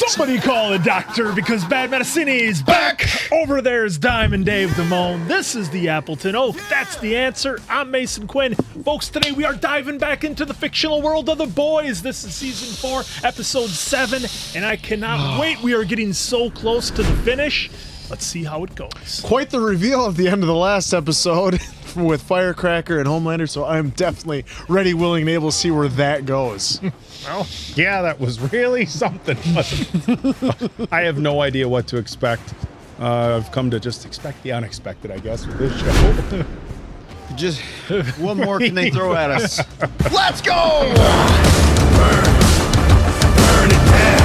Somebody call a doctor because bad medicine is back. Over there's Diamond Dave Damone. This is the Appleton Oak. That's the answer. I'm Mason Quinn. Folks, today we are diving back into the fictional world of The Boys. This is season 4, episode 7, and I cannot wait. We are getting so close to the finish. Let's see how it goes. Quite the reveal at the end of the last episode with Firecracker and Homelander, so I'm definitely ready, willing, and able to see where that goes. Well, yeah, that was really something. I have no idea what to expect. I've come to just expect the unexpected, I guess, with this show. Just what more can they throw at us? Let's go! Burn it down.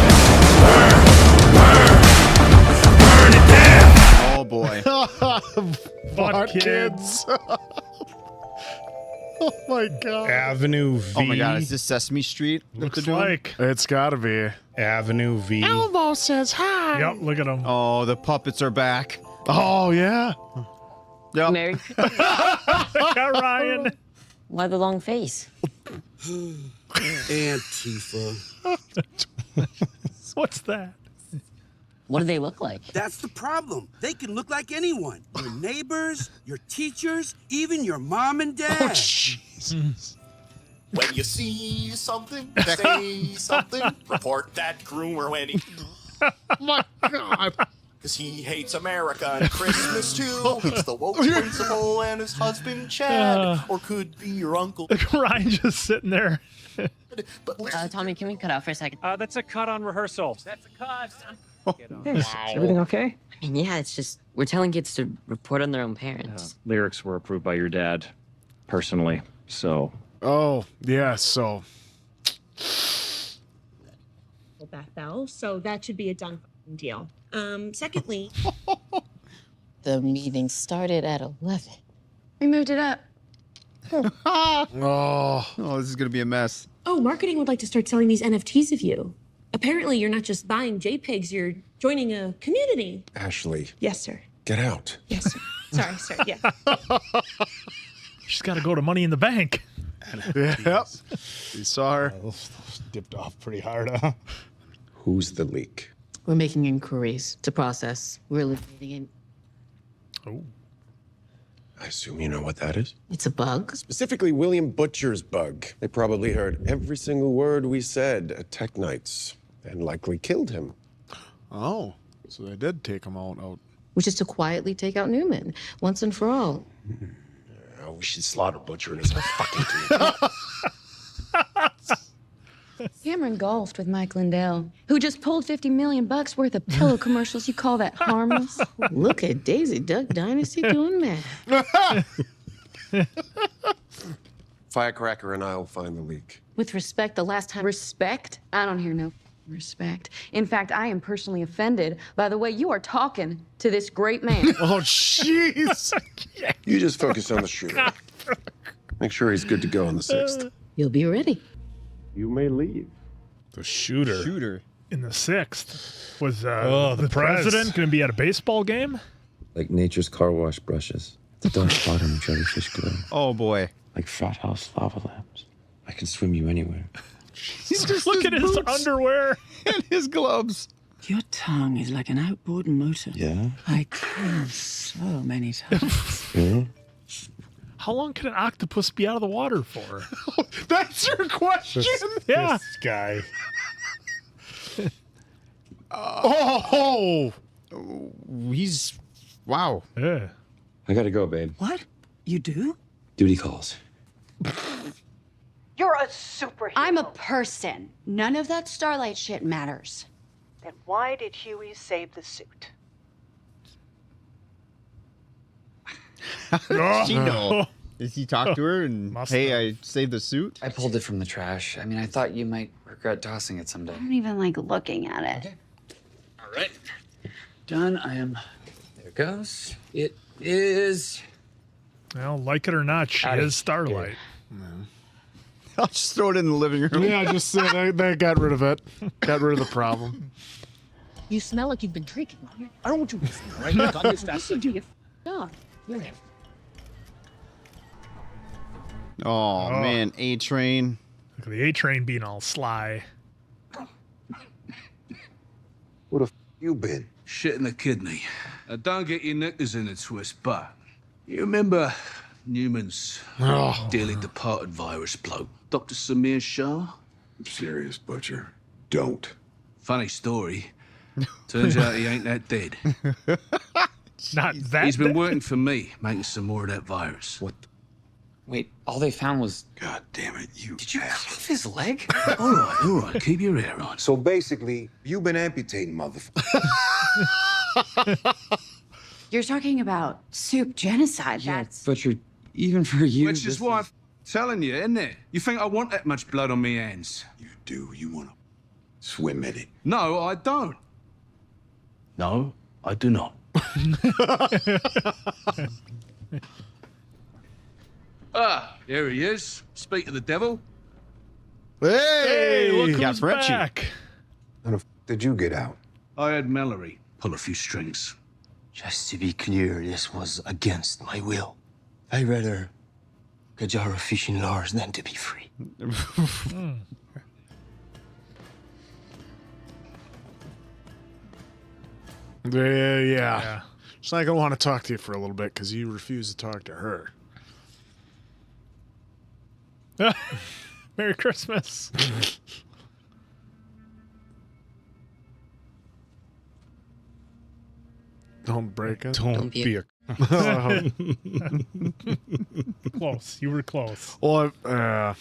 Burn it down. Oh boy. Butt kids. Oh my god. Avenue V. Oh my god, is this Sesame Street? Looks like. It's gotta be. Avenue V. Elmo says hi. Yep, look at them. Oh, the puppets are back. Oh yeah. Yep. Mary, Got Ryan. why the long face? Antifa. What's that? What do they look like? That's the problem. They can look like anyone. Your neighbors, your teachers, even your mom and dad. Oh Jesus. When you see something, say something. Report that groomer when he... My god. Because he hates America and Christmas too. He's the woke principal and his husband Chad. Or could be your uncle. Ryan just sitting there. But listen, Tommy, can we cut out for a second? That's a cut on rehearsal. That's a cut. Is everything okay? I mean, yeah, it's just we're telling kids to report on their own parents. Lyrics were approved by your dad, personally. So Oh yeah. So That fell, so that should be a done deal. Secondly, The meeting started at 11. We moved it up. oh Oh, this is gonna be a mess. oh, marketing would like to start selling these NFTs of you. Apparently, you're not just buying JPEGs, you're joining a community. Ashley, Yes, sir. get out. Yes, sir. Sorry, sir. Yeah. She's got to go to Money in the Bank. yep. You saw her. Those dipped off pretty hard, huh? Who's the leak? We're making inquiries to process. We're eliminating it. Oh. I assume you know what that is? It's a bug. Specifically, William Butcher's bug. They probably heard every single word we said at Tech Nights and likely killed him. Oh, so they did take him out. Which is to quietly take out Newman once and for all. We should slaughter Butcher and his whole fucking team. Cameron golfed with Mike Lindell, who just pulled $50 million worth of pillow commercials. You call that harmless? Look at Daisy Duck Dynasty doing math. Firecracker and I will find the leak. With respect, the last time... Respect? I don't hear no respect. In fact, I am personally offended by the way you are talking to this great man. Oh jeez. You just focus on the shooter. Make sure he's good to go on the 6th. You'll be ready. You may leave. The shooter. Shooter. In the 6th. Was the the president going to be at a baseball game? Like nature's car wash brushes. The dark bottom jellyfish glow. Oh boy. Like frat house lava lamps. I can swim you anywhere. He's just Look at his underwear. and his gloves. Your tongue is like an outboard motor. Yeah? I killed so many times. Really? How long can an octopus be out of the water for? That's your question. Yeah. This guy. Oh. He's wow. Yeah. I gotta go, babe. What? You do? Duty calls. You're a superhero. I'm a person. None of that Starlight shit matters. Then why did Huey save the suit? Does she know? Does he talk to her and Must hey, have. I saved the suit? I pulled it from the trash. I mean, I thought you might regret tossing it someday. I don't even like looking at it. All right. Done. I am. There it goes. It is. Well, like it or not, she Outta is Starlight. I'll just throw it in the living room. Yeah, just they got rid of it. Got rid of the problem. You smell like you've been drinking. I don't want you to right now. Got this fast. Dog. Oh, man, A-Train. Look at the A-Train being all sly. Where the f you been? Shit in the kidney. Now, don't get your knickers in a twist, but you remember Newman's dearly departed virus bloke, Dr. Samir Shah? I'm serious, Butcher. Don't. Funny story. Turns out he ain't that dead. Not that He's been dead? working for me, making some more of that virus. What? Wait, all they found was... God damn it, you Did you cut asshole. off his leg? All right. Keep your hair on. So basically, you've been amputating, motherfucker. You're talking about soup genocide. That's Butcher, even for you... Which is why I'm telling you, isn't it? You think I want that much blood on me hands? You do. You want to swim in it. No, I don't. No, I do not. Here he is. Speak of the devil. Hey, look Got who's Frenchie. back. How the f did you get out? I had Mallory pull a few strings. Just to be clear, this was against my will. I'd rather a jar of fish in Lars than to be free. Yeah. She's not gonna want to talk to you for a little bit because you refuse to talk to her. Merry Christmas. Don't break it. Don't be a... Close. You were close. Well, I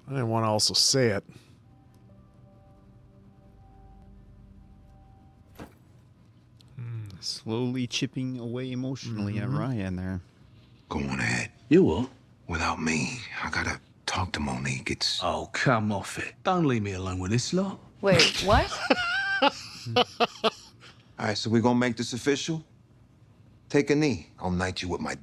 didn't want to also say it. Slowly chipping away emotionally at Ryan there. Go on ahead. You will? Without me, I gotta talk to Monique. It's... Oh, come off it. Don't leave me alone with this lot. Wait, what? All right, so we gonna make this official? Take a knee. I'll knight you with my...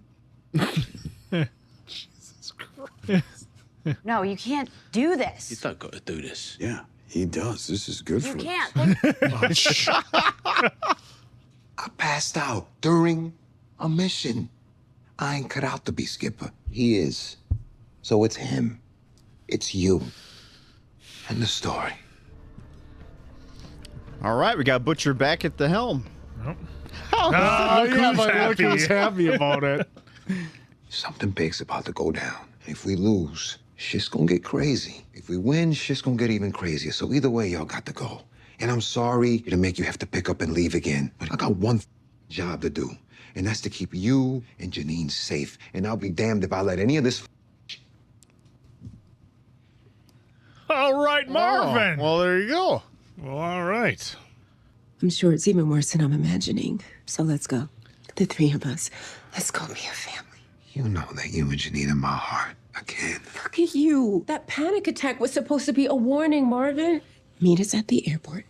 No, you can't do this. You don't got to do this. Yeah, he does. This is good You for can't. I passed out during a mission. I ain't cut out to be Skipper. He is. So it's him. It's you. And the story. All right, we got Butcher back at the helm. Nope. Oh, look yeah, who's but look happy. who's happy about it. Something big's about to go down. If we lose, shit's gonna get crazy. If we win, shit's gonna get even crazier. So either way, y'all got to go. And I'm sorry to make you have to pick up and leave again, but I got one job to do, and that's to keep you and Janine safe. And I'll be damned if I let any of this... All right, Marvin. Well, there you go. Well, all right. I'm sure it's even worse than I'm imagining. So let's go. The three of us. Let's go be a family. You know that you and Janine in my heart. Again. Look at you. That panic attack was supposed to be a warning, Marvin. Meet us at the airport.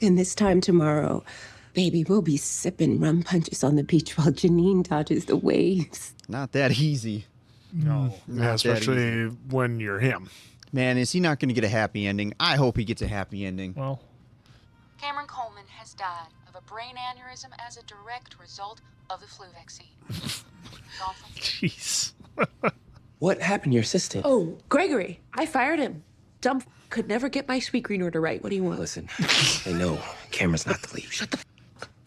And this time tomorrow, baby, we'll be sipping rum punches on the beach while Janine dodges the waves. Not that easy. No. Yeah, especially when you're him. Man, is he not going to get a happy ending? I hope he gets a happy ending. Well, Cameron Coleman has died of a brain aneurysm as a direct result of the flu vaccine. jeez. What happened to your assistant? Oh, Gregory. I fired him. Dumb could never get my sweet green order right. What do you want? Listen, I know Cameron's not to leave. Shut the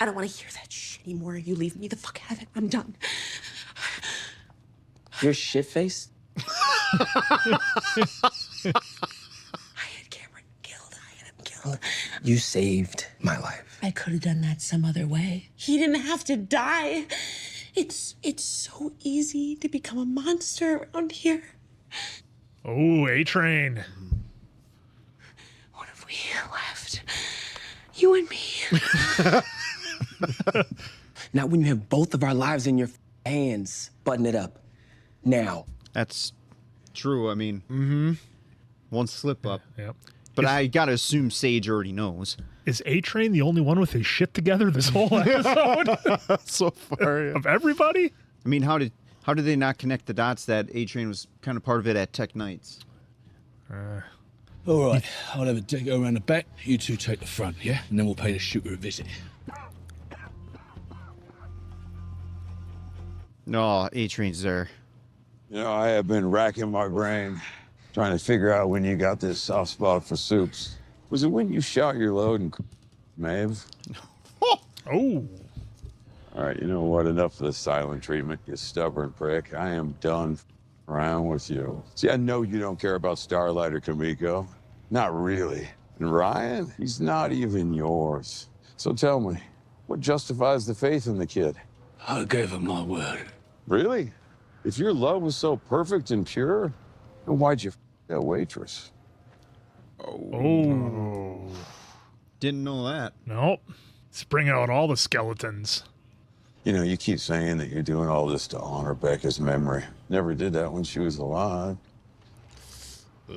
I don't want to hear that shit anymore. You leave me the fuck out of it. I'm done. You're shit-faced? I had Cameron killed. I had him killed. You saved my life. I could have done that some other way. He didn't have to die. It's so easy to become a monster around here. Oh, A-Train. What if we left? You and me. Not when you have both of our lives in your hands. Button it up. Now. That's true. I mean, one slip up. Yep. But I got to assume Sage already knows. Is A-Train the only one with his shit together this whole episode? So far, yeah. Of everybody? I mean, how did they not connect the dots that A-Train was kind of part of it at Tech Nights? All right, I'll have a dig go around the back. You two take the front, yeah? And then we'll pay the shooter a visit. No, A-Train's there. You know, I have been racking my brain trying to figure out when you got this soft spot for soups. Was it when you shot your load and Maeve? Oh. All right, you know what? Enough of the silent treatment, you stubborn prick. I am done around with you. See, I know you don't care about Starlight or Kamiko. Not really. And Ryan, he's not even yours. So tell me, what justifies the faith in the kid? I gave him my word. Really? If your love was so perfect and pure, then why'd you f that waitress? Oh. Didn't know that. Nope. It's bringing out all the skeletons. You know, you keep saying that you're doing all this to honor Becca's memory. Never did that when she was alive.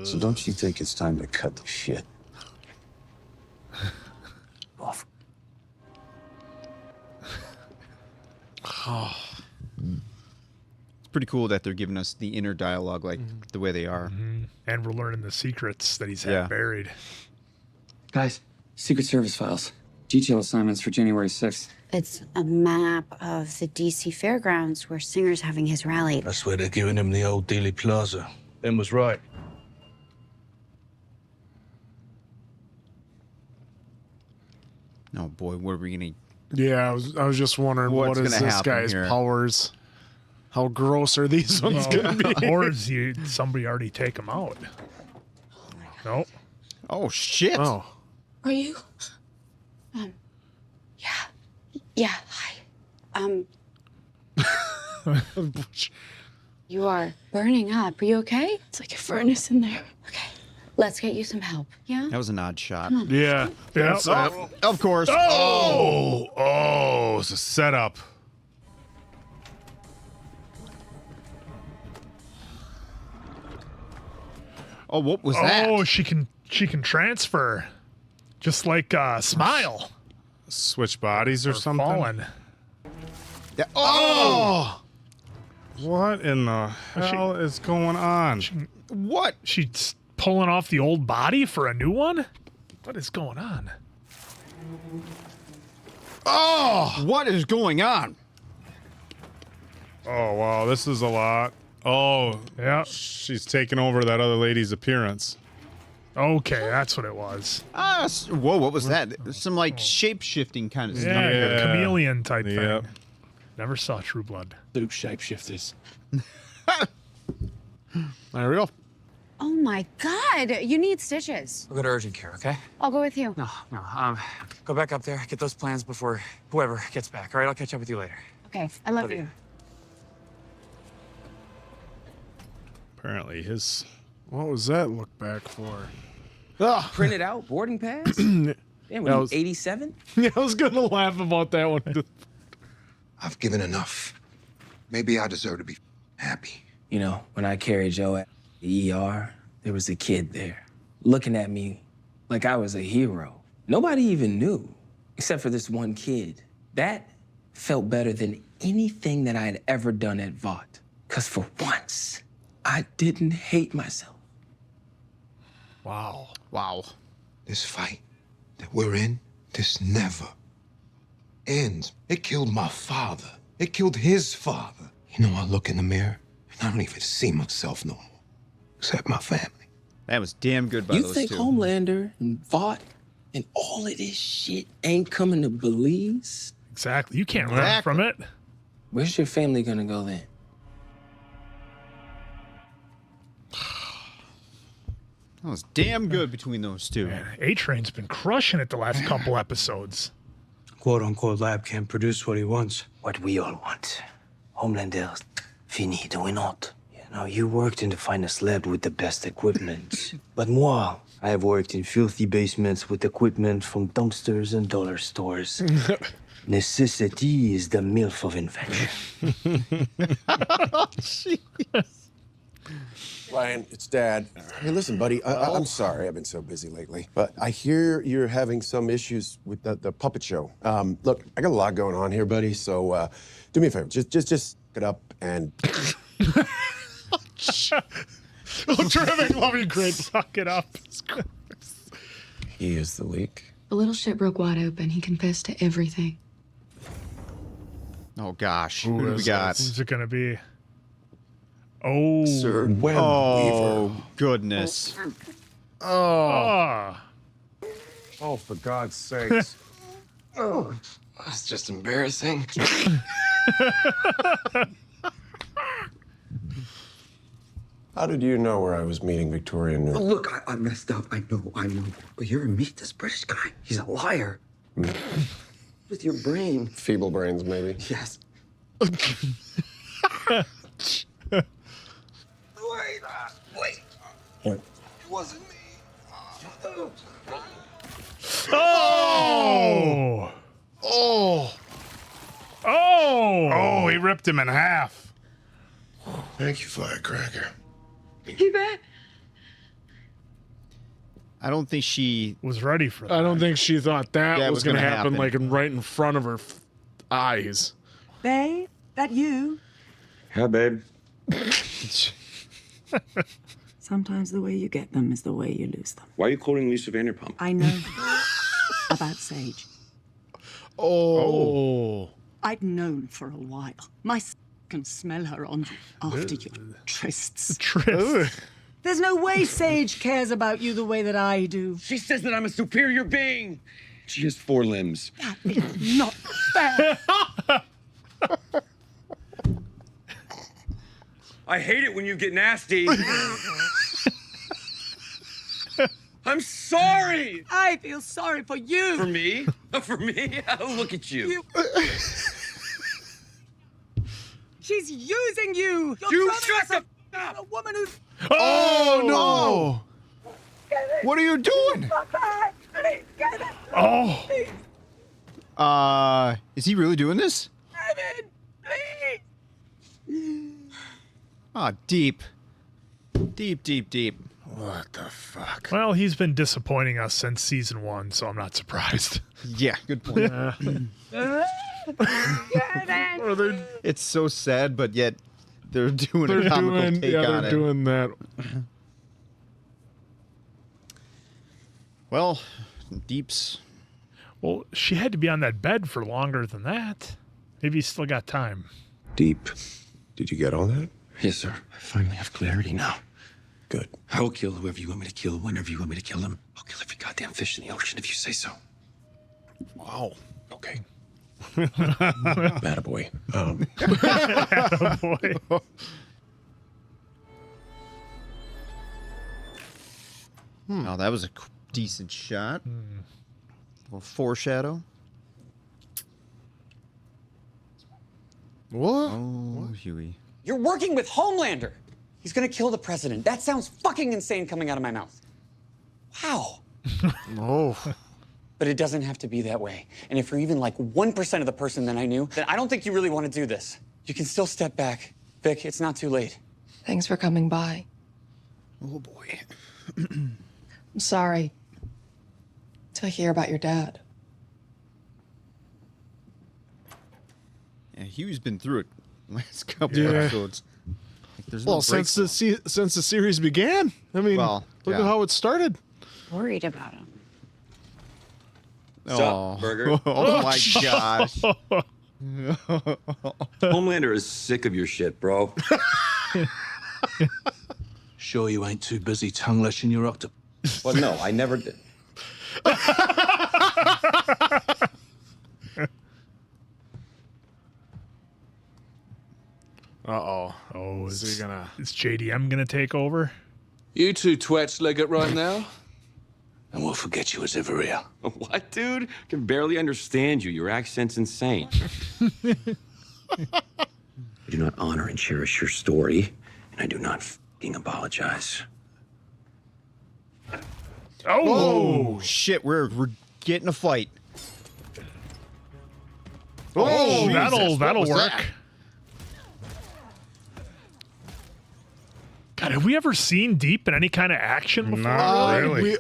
So don't you think it's time to cut the shit off? It's pretty cool that they're giving us the inner dialogue like the way they are. And we're learning the secrets that he's had buried. Guys, Secret Service files. Detail assignments for January 6th. It's a map of the DC Fairgrounds where Singer's having his rally. That's where they're giving him the old Dealey Plaza. Ben was right. Oh boy, what are we gonna? Yeah, I was just wondering What's what is gonna this happen guy's here? powers? How gross are these ones gonna be? Or is somebody already take him out? Nope. Oh shit! Oh. Are you? Yeah, hi. You are burning up. Are you okay? It's like a furnace in there. Okay, let's get you some help. Yeah? That was an odd shot. Come on. Yeah. Yep. Of course. Oh, it's a setup. Oh, what was that? Oh, she can transfer. Just like Smile. Switch bodies or something. Fallen. Yeah. Oh! What in the hell is going on? What? She's pulling off the old body for a new one? What is going on? Oh! What is going on? Oh, wow, this is a lot. Oh, yeah. She's taking over that other lady's appearance. Okay, that's what it was. Whoa, what was that? Some like shape-shifting kind of stuff. Yeah, chameleon type Yep. thing. Never saw True Blood. Soup shapeshifters. There we go. Oh my God, you need stitches. We'll go to urgent care, okay? I'll go with you. No. Go back up there, get those plans before whoever gets back. All right, I'll catch up with you later. Okay, I love you. Apparently his... What was that look back for? Printed out boarding pass? Damn, That was- 87? Yeah, I was gonna laugh about that one. I've given enough. Maybe I deserve to be happy. You know, when I carried Joe at the ER, there was a kid there looking at me like I was a hero. Nobody even knew, except for this one kid. That felt better than anything that I had ever done at Vought. Because for once, I didn't hate myself. Wow. Wow. This fight that we're in, this never ends. It killed my father. It killed his father. You know, I look in the mirror and I don't even see myself no more, except my family. That was damn good by You those think two. Homelander and Vought and all of this shit ain't coming to Belize? Exactly. You can't run from it. Where's your family gonna go then? That was damn good between those two. Man, A-Train's been crushing it the last couple episodes. Quote-unquote lab can't produce what he wants. What we all want. Homelander's fini, do we not? You know, you worked in the finest lab with the best equipment. But moi, I have worked in filthy basements with equipment from dumpsters and dollar stores. Necessity is the MILF of invention. Ryan, it's Dad. Hey, listen, buddy, I'm sorry I've been so busy lately, but I hear you're having some issues with the puppet show. Look, I got a lot going on here, buddy, so do me a favor. Just get up and... Oh, terrific. Love you, great. Suck it up. He is the leak. The little shit broke wide open. He confessed to everything. Oh gosh, who do we got? Who's it gonna be? Oh, Sir Webb Oh Weaver. goodness. Oh. Oh, for God's sakes. Oh, that's just embarrassing. How did you know where I was meeting Victoria New? Look, I messed up. I know. But you're meet this British guy. He's a liar. With your brain. Feeble brains, maybe. Yes. Wait. What? It wasn't me. Oh! Oh! Oh! Oh, he ripped him in half. Thank you, Firecracker. You bet. I don't think she was ready for that. I don't think she thought that Yeah, it was going to gonna happen like right in front of her eyes. Babe, that you? Yeah, babe. Sometimes the way you get them is the way you lose them. Why are you quoting Lisa Vanderpump? I know about Sage. Oh. I'd known for a while. My can smell her on you after your trysts. Trysts. There's no way Sage cares about you the way that I do. She says that I'm a superior being. She has 4 limbs. That is not fair. I hate it when you get nasty. I'm sorry. I feel sorry for you. For me? For me? Oh, look at you. She's using you. You're You throwing shut us the a woman who's. Oh, no. What are you doing? Oh. Is he really doing this? Evan, please. Ah, deep. Deep. What the fuck? Well, he's been disappointing us since season 1, so I'm not surprised. Yeah, good point. It's so sad, but yet they're doing a comical take on they're it. doing that. Well, Deep's. Well, she had to be on that bed for longer than that. Maybe he's still got time. Deep. Did you get all that? Yes, sir. I finally have clarity now. Good. I will kill whoever you want me to kill, whenever you want me to kill them. I'll kill every goddamn fish in the ocean if you say so. Wow. Okay. Attaboy. Attaboy. Oh, that was a decent shot. A little foreshadow. What? Oh, Huey. You're working with Homelander. He's gonna kill the president. That sounds fucking insane coming out of my mouth. Wow. Oh. But it doesn't have to be that way. And if you're even like 1% of the person that I knew, then I don't think you really want to do this. You can still step back. Vic, it's not too late. Thanks for coming by. Oh, boy. I'm sorry to hear about your dad. Yeah, Huey's been through it last couple Yeah. episodes. Like, there's no Well, break since the series began. I mean, Well, look yeah. at how it started. Worried about him. Sup, Burger? Oh my gosh. Homelander is sick of your shit, bro. Sure you ain't too busy tongue lashing your octopus? Well, no, I never did. Uh-oh. Oh, Is he gonna... Is JDM gonna take over? You two twats leg it right now, and we'll forget you was ever here. What, dude? I can barely understand you. Your accent's insane. I do not honor and cherish your story, and I do not fucking apologize. Oh, shit, we're getting a fight. Oh, Jesus, that'll what was work. that? God, have we ever seen Deep in any kind of action before? Not really.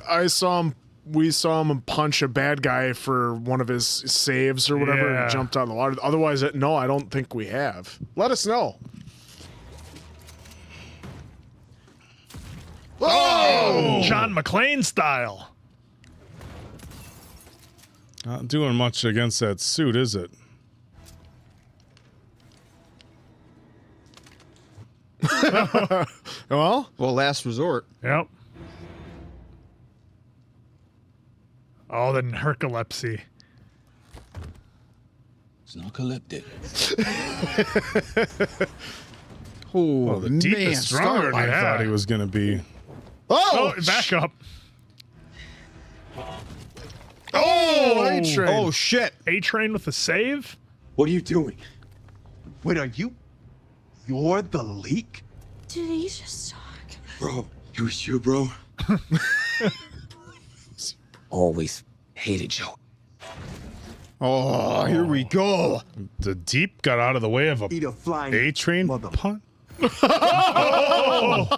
We saw him punch a bad guy for one of his saves or whatever Yeah. and jumped out of the water. Otherwise, no, I don't think we have. Let us know. Oh, John McClane style. Not doing much against that suit, is it? Well, last resort. Yep. Oh, then Herculepsy. It's narcoleptic. Oh, the deepest stronger than I thought he was going to be. Oh, back up. Oh, A-Train. Oh, shit. A-Train with a save? What are you doing? Wait, are you? You're the leak? Did he just talk? Bro, it was you, bro. Always hated Joe. Oh, here we go. The deep got out of the way of a A-Train punt. Oh!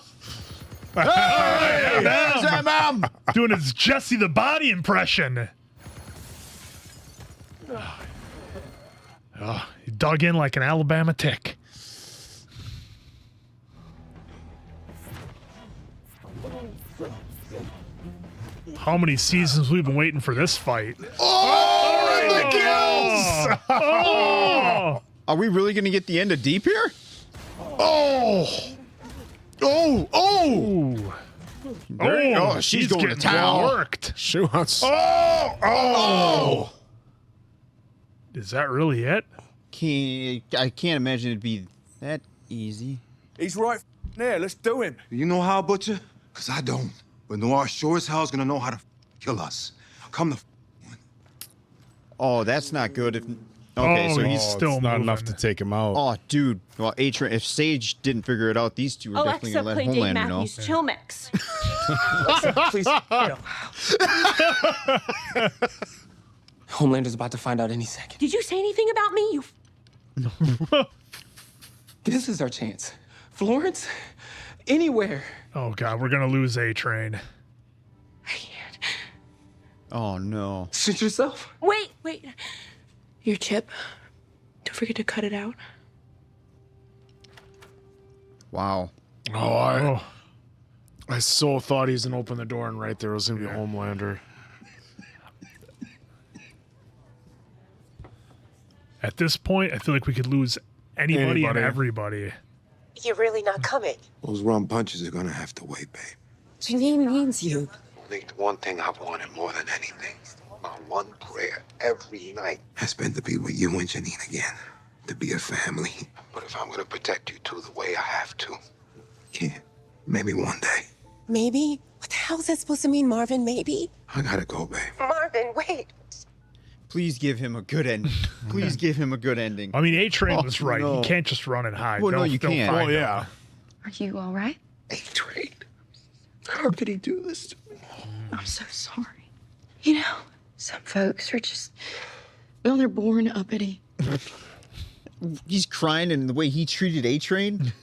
Hey, there's that mom. Doing his Jessie the Body impression. Oh, he dug in like an Alabama tick. How many seasons we've been waiting for this fight? Oh, the kills! Oh! Are we really going to get the end of Deep here? Oh! Oh! Oh! Oh, she's going to getting town. Worked. She wants. Oh! Oh! Is that really it? I can't imagine it'd be that easy. He's right there. Let's do him. You know how, Butcher? Because I don't. But Noir sure as hell's gonna know how to kill us. Come the Oh, that's not good. Okay, so he's still it's not moving. enough to take him out. Oh, dude. Well, A-Train, if Sage didn't figure it out, these two are definitely Alexa, going to let play Dave Homelander know. Matthews Chill Mix. Please. Homelander's about to find out any second. Did you say anything about me? You This is our chance. Florence? Anywhere. Oh, God, we're going to lose A-Train. Oh, no. Shoot yourself. Wait. Your chip. Don't forget to cut it out. Wow. Oh, I so thought he was gonna open the door, and right there was gonna be Homelander. At this point, I feel like we could lose anybody and Anybody. everybody. You're really not coming. Those rum punches are gonna have to wait, babe. Janine needs you. Only the one thing I've wanted more than anything, my one prayer every night, has been to be with you and Janine again. To be a family. But if I'm gonna protect you two the way I have to, can't. Maybe one day. Maybe? What the hell is that supposed to mean, Marvin? Maybe? I gotta go, babe. Marvin, wait. Please give him a good ending. Please give him a good ending. I mean, A-Train Oh, was right. no. He can't just run and hide. Well, no, They'll- you they'll can't. find Oh him. yeah. Are you all right? A-Train. How could he do this to me? I'm so sorry. You know, some folks are just, well, they're born uppity. He's crying, and the way he treated A-Train.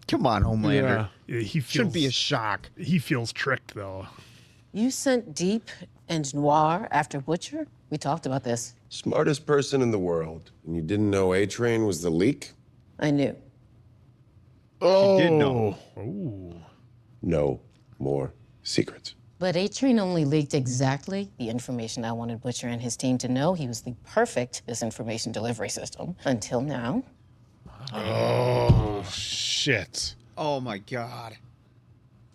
Come on, Homelander. Yeah, he Shouldn't be a feels- shock. He feels tricked, though. You sent Deep and Noir after Butcher? We talked about this. Smartest person in the world. And you didn't know A-Train was the leak? I knew. Oh. She did know. Oh. No more secrets. But A-Train only leaked exactly the information I wanted Butcher and his team to know. He was the perfect disinformation delivery system. Until now. Oh, shit. Oh, my God.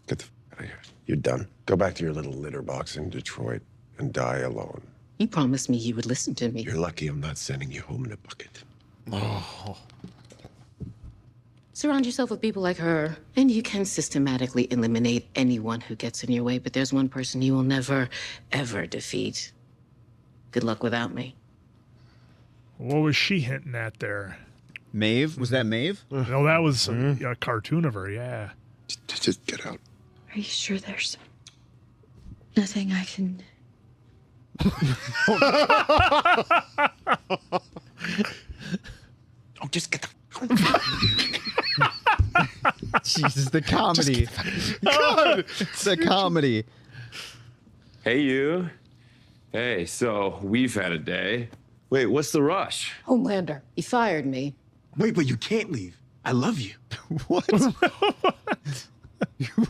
Get the out of here. You're done. Go back to your little litter box in Detroit and die alone. You promised me you would listen to me. You're lucky I'm not sending you home in a bucket. Oh. Surround yourself with people like her, and you can systematically eliminate anyone who gets in your way. But there's one person you will never, ever defeat. Good luck without me. What was she hinting at there? Maeve? Was that Maeve? No, that was a cartoon of her, yeah. Just get out. Are you sure there's nothing I can... Oh, just get the... Jesus, the comedy. God, it's the comedy. Hey, you. Hey, so we've had a day. Wait, what's the rush? Homelander, he fired me. Wait, but you can't leave. I love you. What?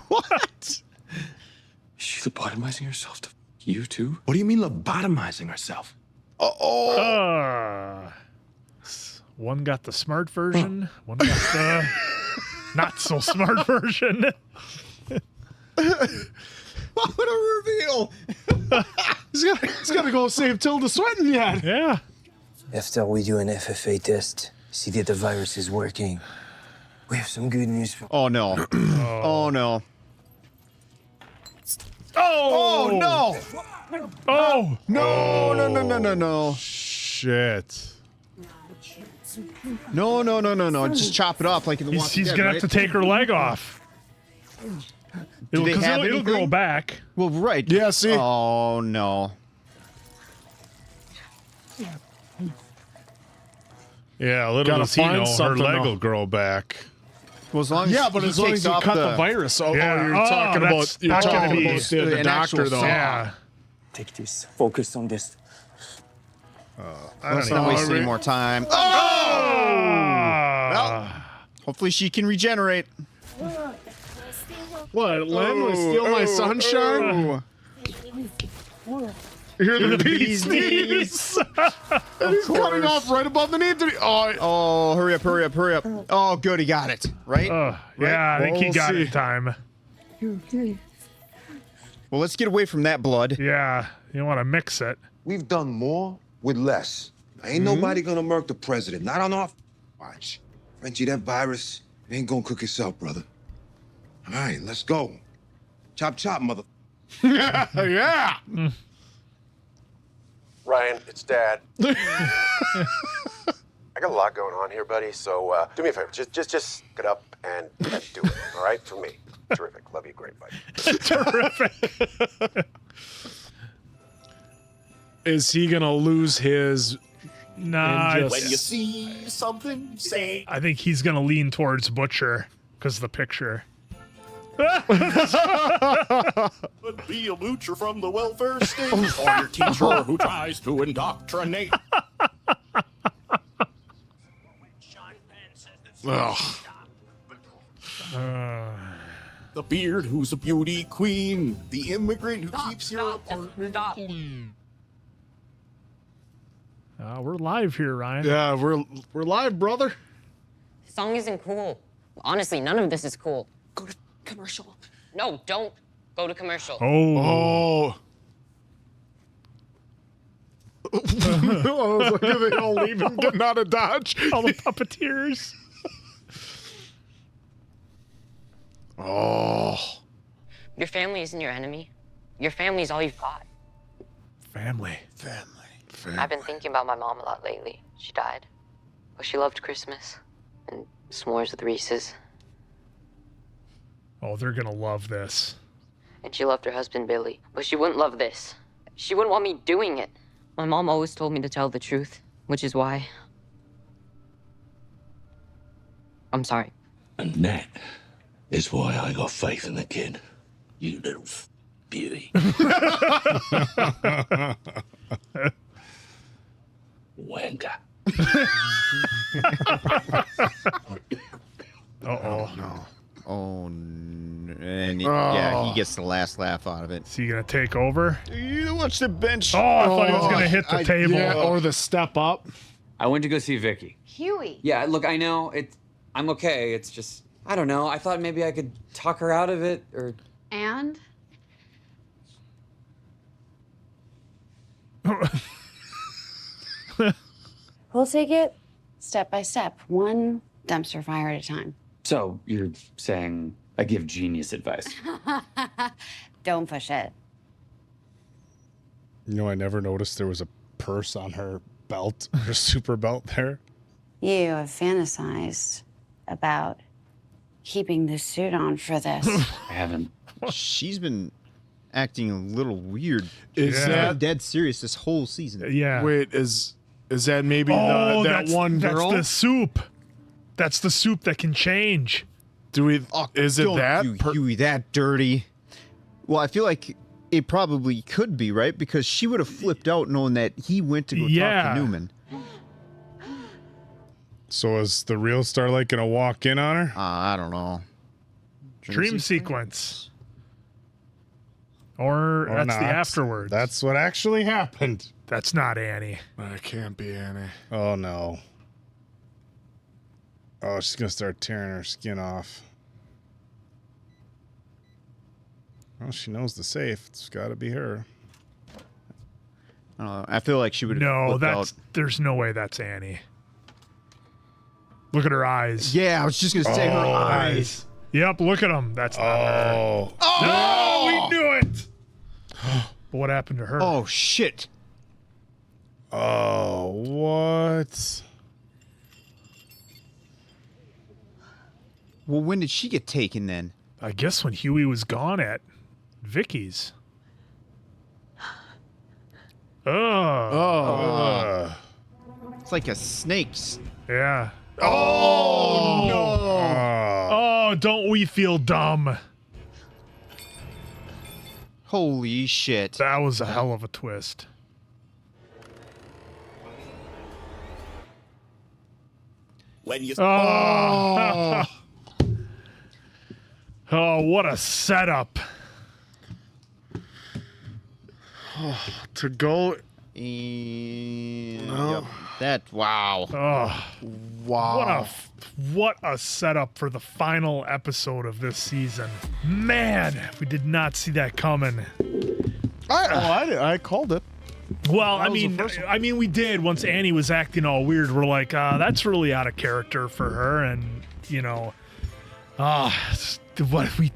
What? She's lobotomizing herself to you too? What do you mean lobotomizing herself? One got the smart version, one got the not so smart version. What a reveal! He's got to go save Tilda Swinton yet. Yeah. After we do an FFA test, see that the virus is working. We have some good news for— Oh no. Oh no. Oh, no! Oh no! No. Shit. No. Just chop it off like in the He's Walking Dead, gonna right? have to take her leg off. Do they have it'll grow anything? back. Well, right. Yeah, see? Oh no. Yeah, little Gotta does he find know, her something, leg though. will grow back. Well, as long as Yeah, but he as long takes as you off cut the virus. Oh, Yeah. you're Oh, talking that's about, you're not gonna talking be about the an actual doctor, though. saw. Yeah. Take this. Focus on this. Let's not waste any more time. Oh! Well, hopefully she can regenerate. What, Len? Was steal my sunshine? Hear the bee sneeze. And he's cutting off right above the knee. Oh, hurry up. Oh, good, he got it. Right? Yeah, I think he We'll got see. it in time. Well, let's get away from that blood. Yeah, you want to mix it. We've done more with less. Ain't nobody gonna murk the president. Not on our watch. Frenchie, that virus ain't gonna cook itself, brother. All right, let's go. Chop, chop, mother. Yeah. Ryan, it's Dad. I got a lot going on here, buddy. So do me a favor. Just get up and do it. All right, for me. Terrific. Love you. Great, buddy. Terrific. Is he gonna lose his? Nah, When it's- you see something, say. I think he's gonna lean towards Butcher because of the picture. Could be a moocher from the welfare state or your teacher who tries to indoctrinate. The beard who's a beauty queen. The immigrant who keeps your apartment clean. We're live here, Ryan. Yeah, we're live, brother. The song isn't cool. Honestly, none of this is cool. Go to commercial. No, don't go to commercial. Oh. I was like, are they all leaving, getting out of Dodge? All the puppeteers. Oh. Your family isn't your enemy. Your family is all you've got. Family. I've been thinking about my mom a lot lately. She died. But she loved Christmas and s'mores with Reese's. Oh, they're gonna love this. And she loved her husband, Billy. But she wouldn't love this. She wouldn't want me doing it. My mom always told me to tell the truth, which is why I'm sorry. And that is why I got faith in the kid. You little beauty. Wanker. Uh-oh. No. Oh, and yeah, he gets the last laugh out of it. Is he gonna take over? You watch the bench. Oh, I thought he was gonna hit the table. Yeah, or the step up. I went to go see Vicky. Huey. Yeah, look, I know I'm okay. It's just I don't know. I thought maybe I could talk her out of it, or And? We'll take it step by step, one dumpster fire at a time. so you're saying I give genius advice? Don't push it. You know, I never noticed there was a purse on her belt, her super belt there. You have fantasized about keeping this suit on for this. I haven't. She's been acting a little weird. Is She's that- been dead serious this whole season? Yeah. Wait, is that maybe Oh, that one girl? That's the soup. That's the soup that can change. Do we? Is it Don't that? you, Huey, that dirty? Well, I feel like it probably could be, right? Because she would have flipped out knowing that he went to go talk to Newman. So is the real Starlight gonna walk in on her? I don't know. Dream sequence. Or that's not. the afterwards. That's what actually happened. That's not Annie. That can't be Annie. Oh no. Oh, she's gonna start tearing her skin off. Well, she knows the safe. It's gotta be her. I feel like she would. No, there's no way that's Annie. Look at her eyes. Yeah, I was just gonna say her eyes. Yep, look at them. That's not her. Oh, No, we knew it. But what happened to her? Oh shit. Oh, what? Well, when did she get taken then? I guess when Huey was gone at Vicky's. It's like a snake's. Yeah. Oh, no. Oh, don't we feel dumb? Holy shit. That was a hell of a twist. When you Oh, oh, what a setup. To go. Yep. That wow. Oh, wow. What a setup for the final episode of this season. Man, we did not see that coming. I called it. Well, I mean, we did once Annie was acting all weird. We're like, that's really out of character for her, and you know, what we,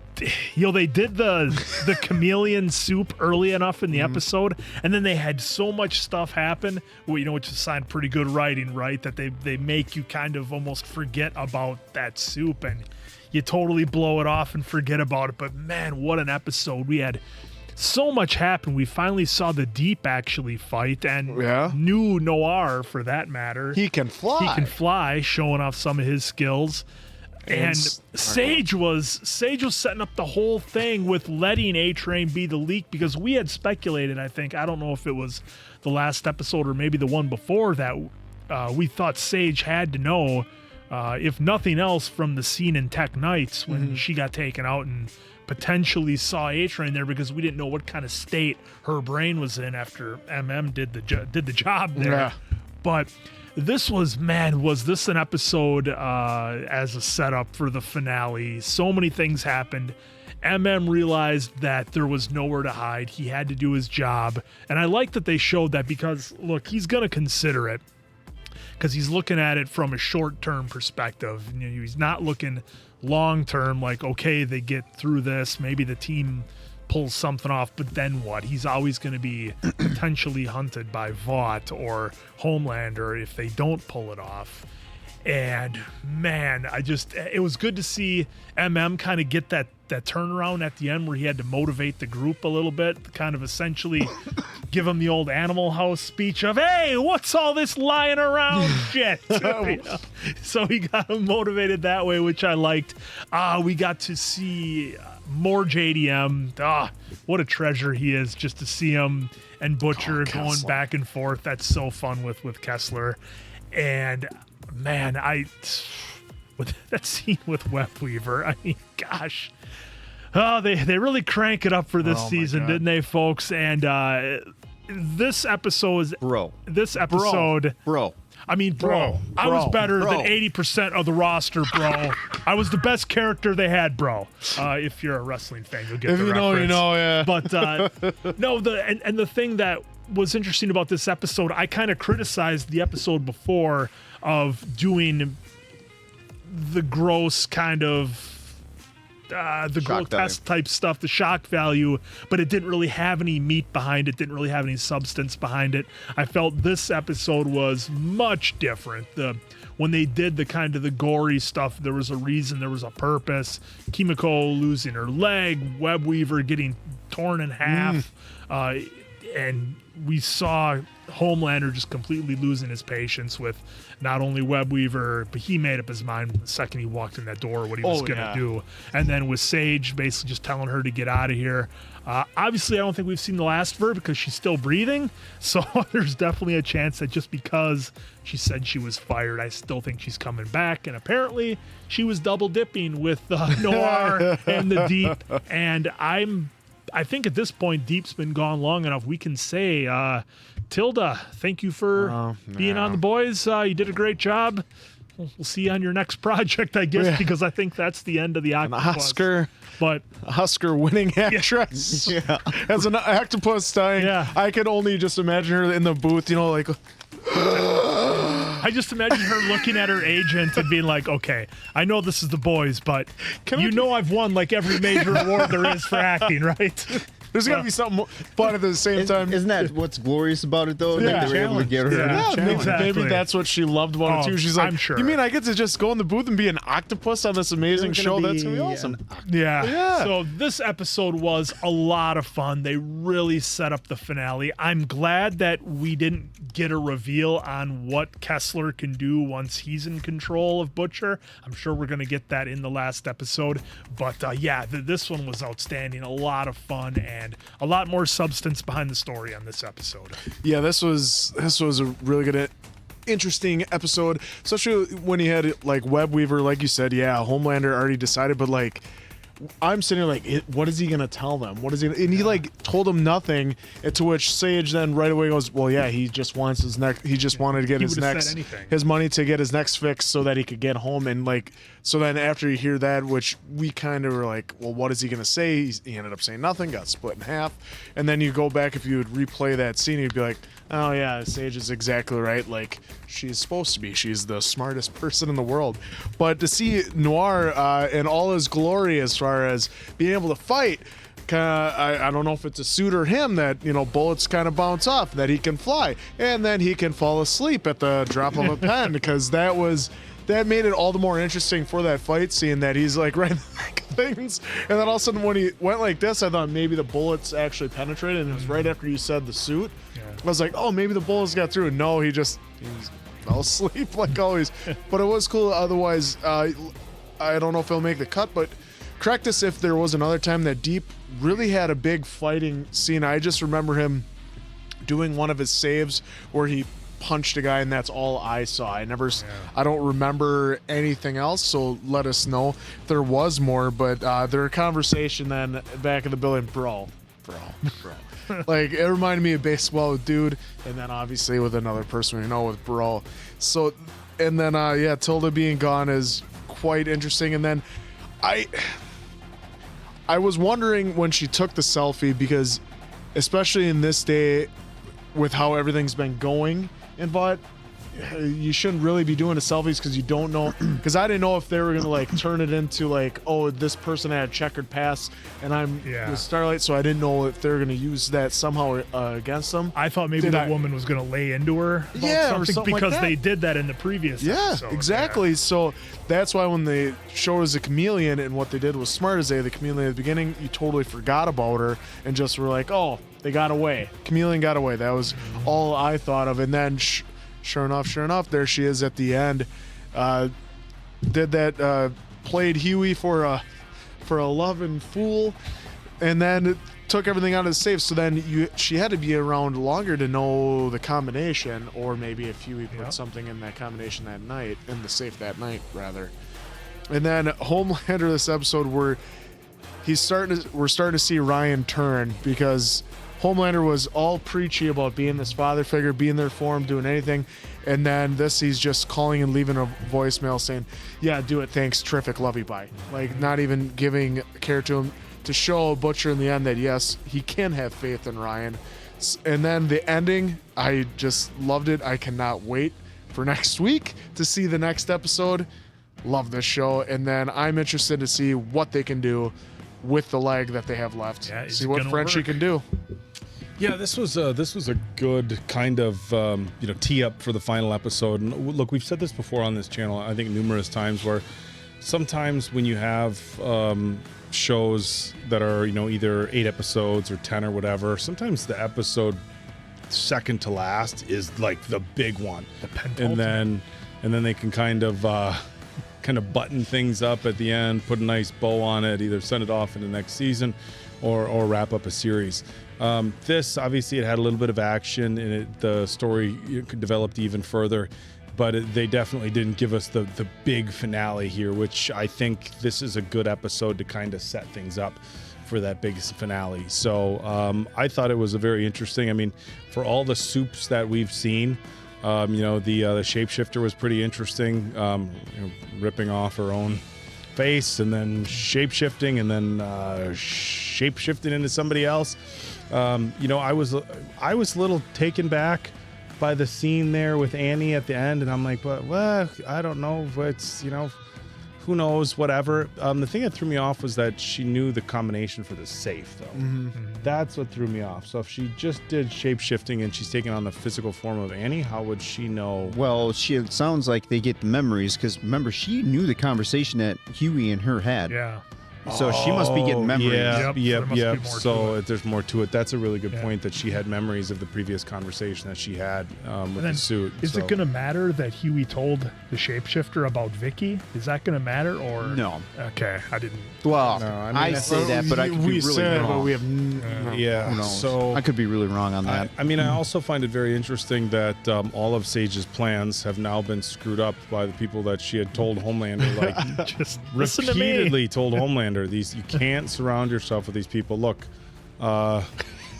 they did the chameleon soup early enough in the episode, and then they had so much stuff happen, which is a sign of pretty good writing, right? That they make you kind of almost forget about that soup, and you totally blow it off and forget about it. But man, what an episode! We had so much happen. We finally saw the Deep actually fight, and new Noir for that matter. He can fly. He can fly, showing off some of his skills. And Sage was setting up the whole thing with letting A-Train be the leak, because we had speculated, I don't know if it was the last episode or maybe the one before, that we thought Sage had to know, if nothing else, from the scene in Tech Knights when she got taken out and potentially saw A-Train there, because we didn't know what kind of state her brain was in after MM did the job there. Yeah. But this was this an episode as a setup for the finale? So many things happened. MM realized that there was nowhere to hide. He had to do his job. And I like that they showed that, because, look, he's going to consider it, because he's looking at it from a short-term perspective. He's not looking long-term, like, okay, they get through this, maybe the team pulls something off, but then what? He's always going to be potentially hunted by Vought or Homelander if they don't pull it off. And man, it was good to see MM kind of get that turnaround at the end, where he had to motivate the group a little bit, kind of essentially give them the old Animal House speech of, hey, what's all this lying around shit? So he got him motivated that way, which I liked. We got to see more JDM. What a treasure he is, just to see him and Butcher going back and forth. That's so fun with Kessler. And man, with that scene with Webweaver, I mean, gosh. They really crank it up for this season, didn't they, folks? And this episode I mean, bro. I was better than 80% of the roster, bro. I was the best character they had, bro. If you're a wrestling fan, you'll get the reference. You know, yeah. But no, the thing that was interesting about this episode, I kind of criticized the episode before of doing the gross kind of the grotesque type stuff, the shock value, but it didn't really have any meat behind it, didn't really have any substance behind it. I felt this episode was much different. When they did the kind of the gory stuff, there was a reason, there was a purpose. Kimiko losing her leg, Webweaver getting torn in half, and we saw Homelander just completely losing his patience with not only Webweaver, but he made up his mind the second he walked in that door what he was going to do. And then with Sage basically just telling her to get out of here. Obviously, I don't think we've seen the last of her because she's still breathing. So there's definitely a chance that just because she said she was fired, I still think she's coming back. And apparently she was double dipping with Noir and the Deep. And I think at this point, Deep's been gone long enough. We can say, Tilda, thank you for being on the boys. You did a great job. we'll see you on your next project, I guess, because I think that's the end of the octopus. But Oscar-winning actress as an octopus dying. I could only just imagine her in the booth, like. I just imagine her looking at her agent and being like, okay, I know this is The Boys, but I've won like every major award there is for acting, right? There's got to be something fun at the same time. Isn't that what's glorious about it, though? That they were able to get her. Maybe that's what she loved about it, too. She's like, I'm sure. You mean I get to just go in the booth and be an octopus on this amazing show? That's going to be awesome. Yeah. So this episode was a lot of fun. They really set up the finale. I'm glad that we didn't get a reveal on what Kessler can do once he's in control of Butcher. I'm sure we're going to get that in the last episode. But this one was outstanding. A lot of fun and a lot more substance behind the story on this episode. Yeah, this was a really good, interesting episode, especially when he had like Web Weaver, like you said. Yeah, Homelander already decided, but like I'm sitting here like, what is he gonna tell them? What is he? And he like told them nothing. To which Sage then right away goes, well, yeah, he just wants his next. He just wanted to get his money to get his next fix so that he could get home. And like, so then after you hear that, which we kind of were like, well, what is he gonna say? He ended up saying nothing. Got split in half. And then you go back, if you would replay that scene, you'd be like, oh yeah, Sage is exactly right. Like she's supposed to be. She's the smartest person in the world. But to see Noir in all his glory as far as being able to fight, I don't know if it's a suit or him that bullets kind of bounce off, that he can fly, and then he can fall asleep at the drop of a pen, because that made it all the more interesting for that fight scene, that he's like right in the thick of things, and then all of a sudden when he went like this, I thought maybe the bullets actually penetrated, and it was right after you said the suit. I was like, oh, maybe the bullets got through. No, he fell asleep like always. But it was cool. Otherwise, I don't know if he'll make the cut, but correct us if there was another time that Deep really had a big fighting scene. I just remember him doing one of his saves where he punched a guy, and that's all I saw. I don't remember anything else, so let us know if there was more. But their conversation then back in the building, bro. Like, it reminded me of baseball with Dude, and then obviously with another person with Bro. So, and then Tilda being gone is quite interesting. And then I was wondering when she took the selfie, because especially in this day with how everything's been going, but you shouldn't really be doing the selfies, because you don't know, because I didn't know if they were gonna like turn it into like, oh, this person had a checkered past and I'm with Starlight, so I didn't know if they were gonna use that somehow against them. I thought maybe the woman was gonna lay into her or something because like they did that in the previous episode. Exactly. So that's why when they showed us a chameleon, and what they did was smart, as the chameleon at the beginning, you totally forgot about her and just were like, oh, they got away. Chameleon got away. That was all I thought of. And then sure enough, there she is at the end. Did that, played Huey for a loving fool, and then took everything out of the safe. So then she had to be around longer to know the combination, or maybe if Huey put something in that combination that night, in the safe that night rather. And then Homelander, this episode where we're starting to see Ryan turn, because Homelander was all preachy about being this father figure, being there for him, doing anything. And then he's just calling and leaving a voicemail saying, yeah, do it, thanks, terrific, love you, bye. Like, not even giving care to him, to show Butcher in the end that, yes, he can have faith in Ryan. And then the ending, I just loved it. I cannot wait for next week to see the next episode. Love this show. And then I'm interested to see what they can do with the leg that they have left. Yeah, see what Frenchie can do. Yeah, this was a good kind of tee up for the final episode. And look, we've said this before on this channel, I think numerous times, where sometimes when you have shows that are either 8 episodes or 10 or whatever, sometimes the episode second to last is like the big one, and then they can kind of button things up at the end, put a nice bow on it, either send it off in the next season or wrap up a series. This, obviously, it had a little bit of action in it. The story developed even further, but they definitely didn't give us the big finale here, which I think this is a good episode to kind of set things up for that big finale. So I thought it was a very interesting, I mean, for all the soups that we've seen, The shapeshifter was pretty interesting. Ripping off her own face and then shape-shifting and then shape-shifting into somebody else. I was a little taken back by the scene there with Annie at the end, and I'm like, well, I don't know. It's, who knows, whatever. The thing that threw me off was that she knew the combination for the safe, though. Mm-hmm. That's what threw me off. So if she just did shape-shifting and she's taking on the physical form of Annie, how would she know? Well, it sounds like they get the memories, because remember, she knew the conversation that Huey and her had. Yeah. So she must be getting memories. Yep. So there's more to it. That's a really good point, that she had memories of the previous conversation that she had with the suit. Is it going to matter that Huey told the shapeshifter about Vicky? Is that going to matter or no? Okay, I didn't. Well, No, I say that, but I could be really wrong. But we have Yeah. Who knows? So I could be really wrong on that. I also find it very interesting that all of Sage's plans have now been screwed up by the people that she had told Homelander, like just listen to me. repeatedly told Homelander, you can't surround yourself with these people. Look,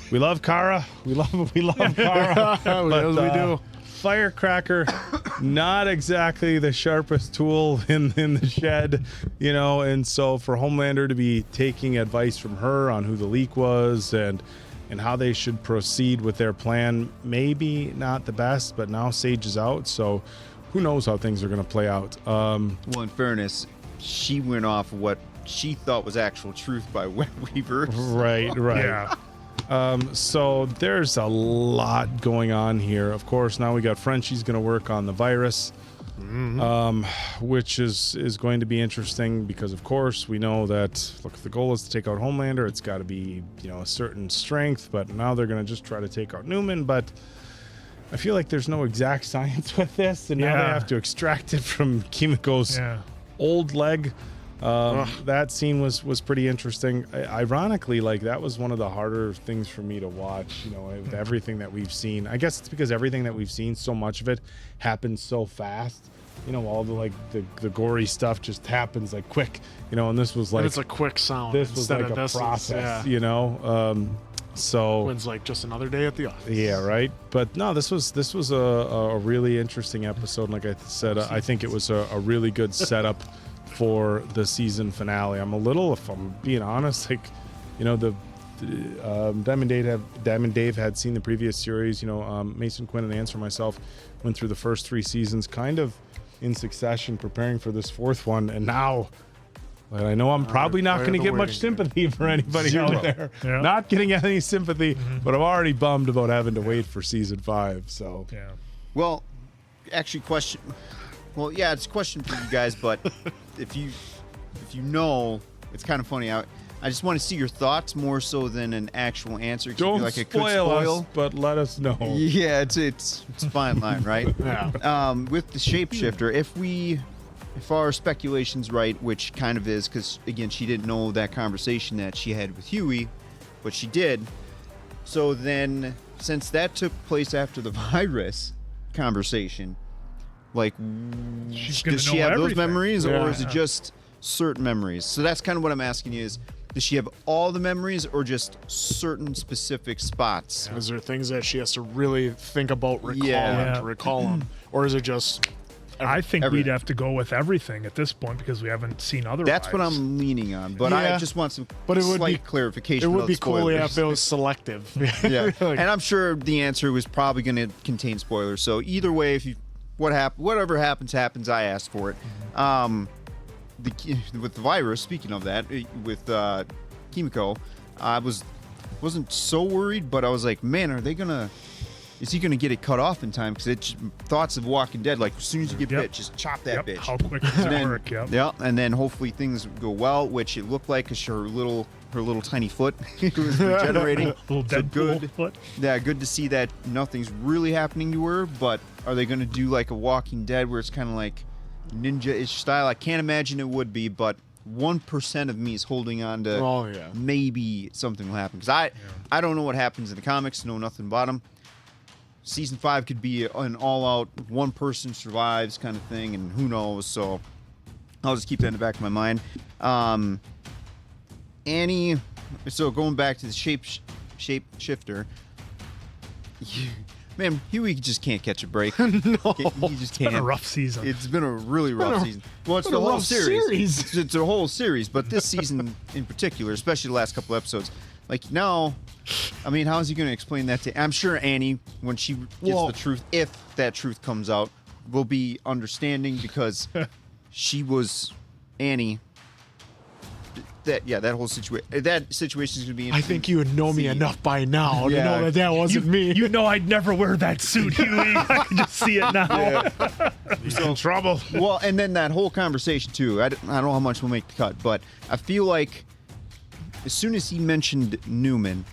we love Kara. We love Kara. As we do. Firecracker, not exactly the sharpest tool in the shed, and so for Homelander to be taking advice from her on who the leak was and how they should proceed with their plan, maybe not the best, but now Sage is out, so who knows how things are going to play out. Well, in fairness, she went off what she thought was actual truth by Web Weaver. Right. Yeah. So there's a lot going on here. Of course, now we got Frenchie's going to work on the virus, which is going to be interesting because, of course, we know that, look, if the goal is to take out Homelander, it's got to be, a certain strength, but now they're going to just try to take out Newman, but I feel like there's no exact science with this, and now they have to extract it from Kimiko's old leg. That scene was pretty interesting. Ironically, that was one of the harder things for me to watch, with everything that we've seen. I guess it's because everything that we've seen, so much of it happens so fast. All the gory stuff just happens quick, and this was And it's a quick sound. this was instead like of a this is- process, yeah. So When's just another day at the office. yeah, right. But no, this was a really interesting episode. Like I said, I think it was a really good setup for the season finale. I'm a little, if I'm being honest, Diamond Dave had seen the previous series. Mason Quinn and Answer myself went through the first 3 seasons kind of in succession, preparing for this 4th one, and now. But I know I'm probably not going to get much sympathy for anybody out there. Yeah. Not getting any sympathy, but I'm already bummed about having to wait for season 5. So Well, actually, question. Well, yeah, it's a question for you guys, but if you know, it's kind of funny. I just want to see your thoughts more so than an actual answer. 'Cause I feel don't like it could spoil spoil. us, but let us know. Yeah, it's a fine line, right? Yeah. With the shapeshifter, if our speculation's right, which kind of is, because again, she didn't know that conversation that she had with Huey, but she did. So then, since that took place after the virus conversation, She's gonna does she know have those everything. memories, or is it Yeah. just certain memories? So that's kind of what I'm asking you: is does she have all the memories, or just certain specific spots? Is there things that she has to really think about recalling Yeah. to recall them, or is it just? I think we'd Everything. have to go with everything at this point because we haven't seen otherwise. That's what I'm leaning on, but I Yeah. just want some But it would slight be clarification. It would without be cool spoilers. if it was selective. Yeah, and I'm sure the answer was probably going to contain spoilers. So either way, whatever happens, I asked for it. With the virus, speaking of that, with Kimiko, I wasn't so worried, but I was like, man, is he gonna get it cut off in time? Because thoughts of Walking Dead, as soon as you get bit, just chop that bitch. How quick does it work? Yep. Yeah, and then hopefully things go well, which it looked like, because her little tiny foot was regenerating. Little So Deadpool foot. Yeah, good to see that nothing's really happening to her. But are they going to do like a Walking Dead where it's kind of like ninja-ish style? I can't imagine it would be, but 1% of me is holding on to maybe something will happen. Because I don't know what happens in the comics, know nothing about them. Season 5 could be an all-out one person survives kind of thing, and who knows. So I'll just keep that in the back of my mind. Annie, so going back to the shapeshifter, Man, Huey just can't catch a break. No. He just can't. Been a rough season. It's been a really rough season. Well, it's been the a whole rough series. It's a whole series, but this season in particular, especially the last couple episodes, like now, I mean, how is he going to explain that to? I'm sure Annie, when she gets the truth, if that truth comes out, will be understanding because she was Annie. That whole situation. That situation is going to be. I think you would know me enough by now to Yeah. know that wasn't me. You know I'd never wear that suit, Huey. I can just see it now. He's in trouble. Well, and then that whole conversation too. I don't know how much we'll make the cut, but I feel like as soon as he mentioned Newman,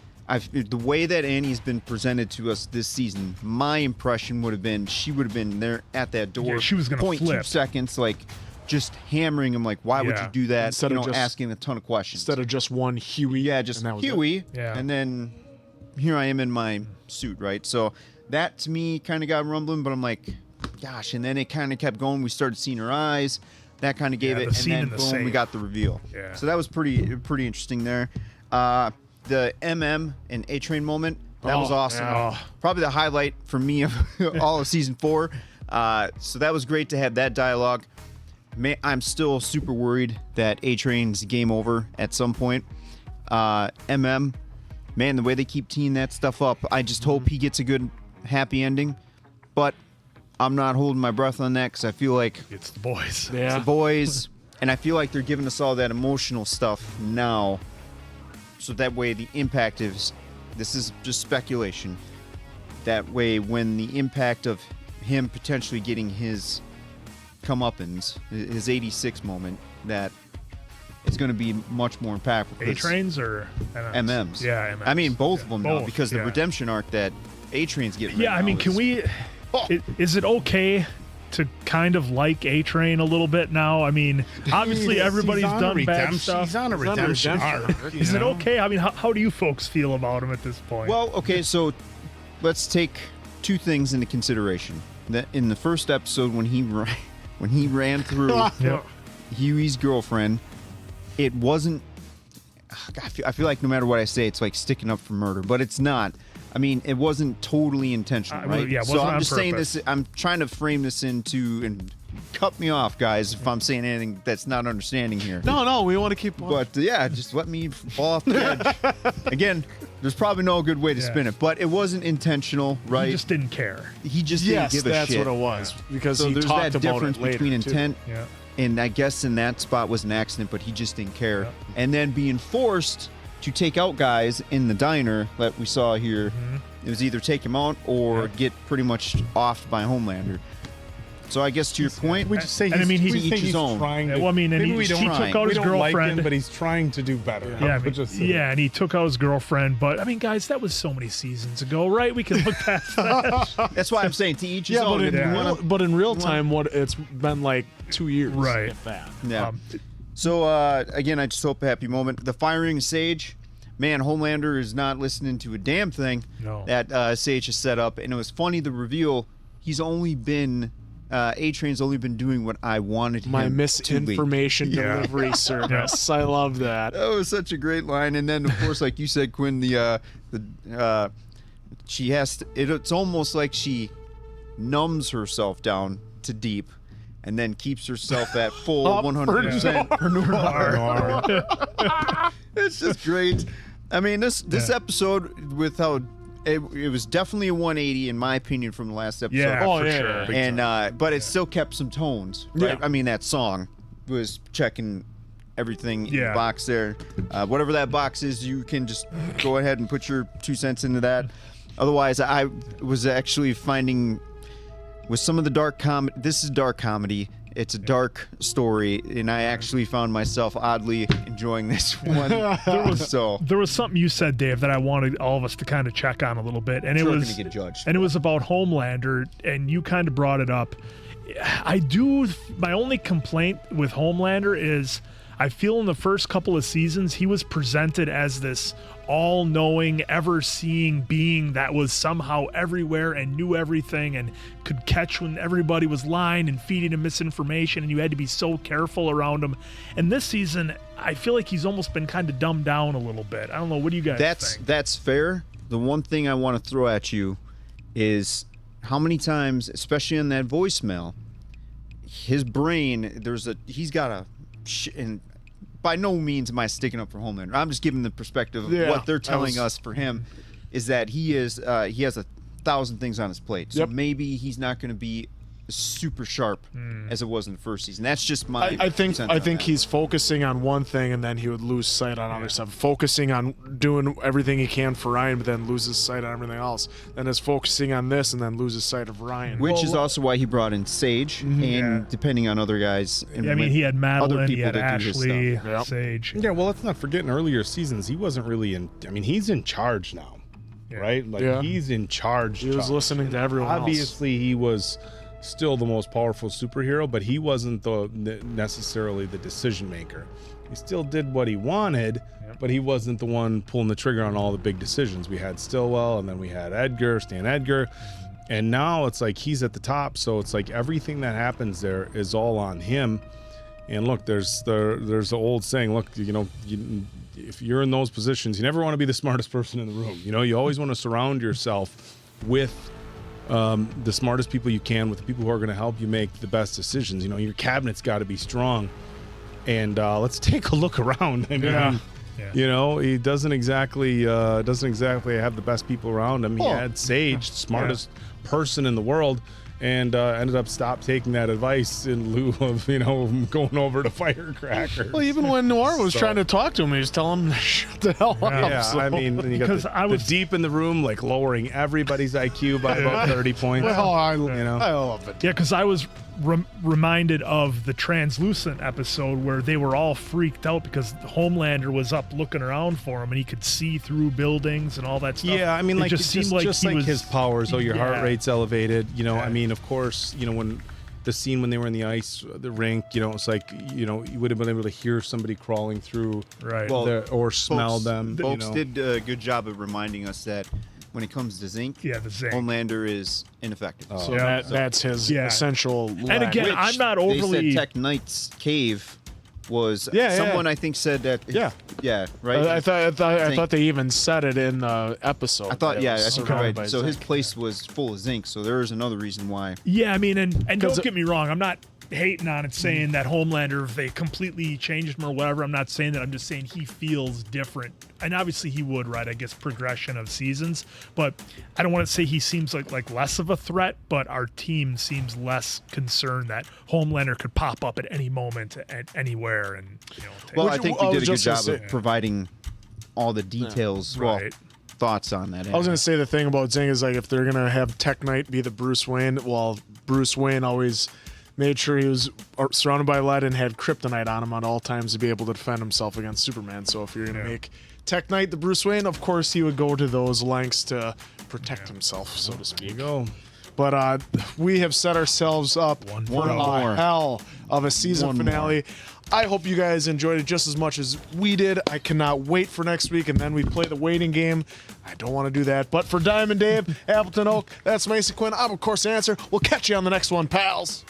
the way that Annie's been presented to us this season, my impression would have been she would have been there at that door. Yeah, she was gonna 0.2 flip. seconds, like just hammering him, like, why would Yeah. you do that? Instead of just- asking a ton of questions. Instead of just one Huey. Yeah, just and that was Huey. it. Yeah. And then here I am in my suit, right? So that to me kind of got rumbling, but I'm like, gosh. And then it kind of kept going. We started seeing her eyes. That kind of gave Yeah, it. the And scene then in the boom, we safe. got the reveal. Yeah. So that was pretty interesting there. The MM and A-Train moment, that was Oh, awesome. yeah. Probably the highlight for me of all of season 4. So that was great to have that dialogue. I'm still super worried that A-Train's game over at some point. MM, man, the way they keep teeing that stuff up, I just hope he gets a good, happy ending. But I'm not holding my breath on that because I feel like It's the boys. it's the boys, and I feel like they're giving us all that emotional stuff now. So that way the impact is, this is just speculation. That way when the impact of him potentially getting his comeuppance, his 86 moment, that it's going to be much more impactful. 'cause A-Trains or MMs? Yeah, MMs. I mean, both of them now, both, because the yeah. redemption arc that A-Train's getting. Yeah, right I mean, now can is- we? Is it okay to kind of like A-Train a little bit now? I mean, obviously everybody's He's on a done bad redemption- stuff. He's on a redemption arc. Is it okay? I mean, how do you folks feel about him at this point? Well, okay, so let's take two things into consideration. That in the first episode, when he ran through Yep. Huey's girlfriend, it wasn't. I feel like no matter what I say, it's like sticking up for murder, but it's not. I mean, it wasn't totally intentional, well, right? yeah, it so wasn't I'm on just saying purpose. this. I'm trying to frame this into, and cut me off, guys, if I'm saying anything that's not understanding here. No, we want to keep on. But yeah, just let me fall off the edge. Again, there's probably no good way to spin it, but it wasn't intentional, right? He just didn't care. He just Yes, didn't give a that's shit. what it was, because so he there's talked that about difference it later, between too. intent, Yeah. and I guess in that spot was an accident, but he just didn't care. And then being forced to take out guys in the diner that we saw here, it was either take him out or get pretty much offed by Homelander. So I guess to your point, We just say And I he's, mean, we he's- think each his he's own. trying Yeah, to. well, I mean, and maybe he we don't, took out we his don't like girlfriend. him, but he's trying to do better. Yeah, We'll just say yeah, and he took out his girlfriend. But I mean, guys, that was so many seasons ago, right? We can look past that. that's why I'm saying to each his Yeah, own. but If in, you wanna- but in real time, what it's been like 2 years. Right. If that. Yeah. Um, So again, I just hope a happy moment. The firing Sage, man, Homelander is not listening to a damn thing No. that Sage has set up, and it was funny the reveal. He's only been A-Train's only been doing what I wanted him My to misinformation be. delivery service. I love that. That was such a great line, and then of course, like you said, Quinn, she has to. It's almost like she numbs herself down to deep. And then keeps herself at full Up 100% for noir. It's just great. I mean, this episode with how it was definitely a 180 in my opinion from the last episode. Yeah, Oh, for yeah, sure. yeah. And but it still kept some tones, right? Yeah. I mean, that song was checking everything in Yeah. the box there. Whatever that box is, you can just go ahead and put your 2 cents into that. Otherwise, I was actually finding with some of the dark comedy. This is dark comedy. It's a dark story, and I actually found myself oddly enjoying this one. There was something you said, Dave, that I wanted all of us to kind of check on a little bit, and Sure, it I'm was gonna get judged. and it was about Homelander, and you kind of brought it up. My only complaint with Homelander is I feel in the first couple of seasons he was presented as this all-knowing, ever-seeing being that was somehow everywhere and knew everything and could catch when everybody was lying and feeding him misinformation, and you had to be so careful around him. And this season, I feel like he's almost been kind of dumbed down a little bit. I don't know. What do you guys think? That's fair. The one thing I want to throw at you is how many times, especially on that voicemail, his brain, he's got a, and by no means am I sticking up for Homelander. I'm just giving the perspective of what they're telling us for him is that he has 1,000 things on his plate. So maybe he's not going to be super sharp as it was in the first season. That's just my. I think he's focusing on one thing and then he would lose sight on other stuff. Focusing on doing everything he can for Ryan, but then loses sight on everything else. Then is focusing on this and then loses sight of Ryan. Which is also why he brought in Sage and depending on other guys. And he had Madeline, other people he had that do his Ashley, stuff. Sage. Yeah, well, let's not forget in earlier seasons he wasn't really in. I mean, he's in charge now, right? Like he's in charge. He was listening to everyone else. Obviously, he was still the most powerful superhero, but he wasn't necessarily the decision maker. He still did what he wanted, but he wasn't the one pulling the trigger on all the big decisions. We had Stillwell, and then we had Stan Edgar, and now it's like he's at the top. So it's like everything that happens there is all on him. And look, there's the old saying. Look, if you're in those positions, you never want to be the smartest person in the room. You always want to surround yourself with the smartest people you can, with the people who are going to help you make the best decisions. Your cabinet's got to be strong. And let's take a look around. I mean, he doesn't exactly have the best people around him. He had Sage, the smartest person in the world, and ended up taking that advice in lieu of going over to firecrackers. Well, even when Noir was trying to talk to him, he was telling him to shut the hell up. Yeah, so. I mean, you got I was deep in the room, like lowering everybody's IQ by about 30 points. Well, I love it. Yeah, because I was reminded of the Translucent episode where they were all freaked out because Homelander was up looking around for him and he could see through buildings and all that stuff. Yeah, I mean, it just seemed like he was his powers. Your heart rate's elevated. I mean, of course, when the scene when they were in the rink, it's like, you would have been able to hear somebody crawling through, right? Or smell them. Folks did a good job of reminding us that when it comes to zinc, the zinc, Homelander is ineffective. So that's his essential. And again, Which I'm not overly. They said Tech Knight's cave was someone I think said that. Right. I thought they even said it in the episode. I thought I think you're right. So zinc. his place was full of zinc. So there is another reason why. Yeah, I mean, and don't get me wrong, I'm not hating on it saying that Homelander, if they completely changed him or whatever, I'm not saying that. I'm just saying he feels different. And obviously he would, right? I guess progression of seasons. But I don't want to say he seems like less of a threat, but our team seems less concerned that Homelander could pop up at any moment at anywhere. And I think we did a good job of providing all the details. Right. Thoughts on that. I was gonna say the thing about Zing is like if they're gonna have Tech Knight be the Bruce Wayne, well, Bruce Wayne always made sure he was surrounded by lead and had kryptonite on him at all times to be able to defend himself against Superman. So if you're going to make Tech Knight the Bruce Wayne, of course he would go to those lengths to protect himself, so to speak. There you go. But we have set ourselves up for a hell of a season finale. I hope you guys enjoyed it just as much as we did. I cannot wait for next week, and then we play the waiting game. I don't want to do that. But for Diamond Dave, Appleton Oak, that's Mason Quinn. I'm, of course, the Answer. We'll catch you on the next one, pals.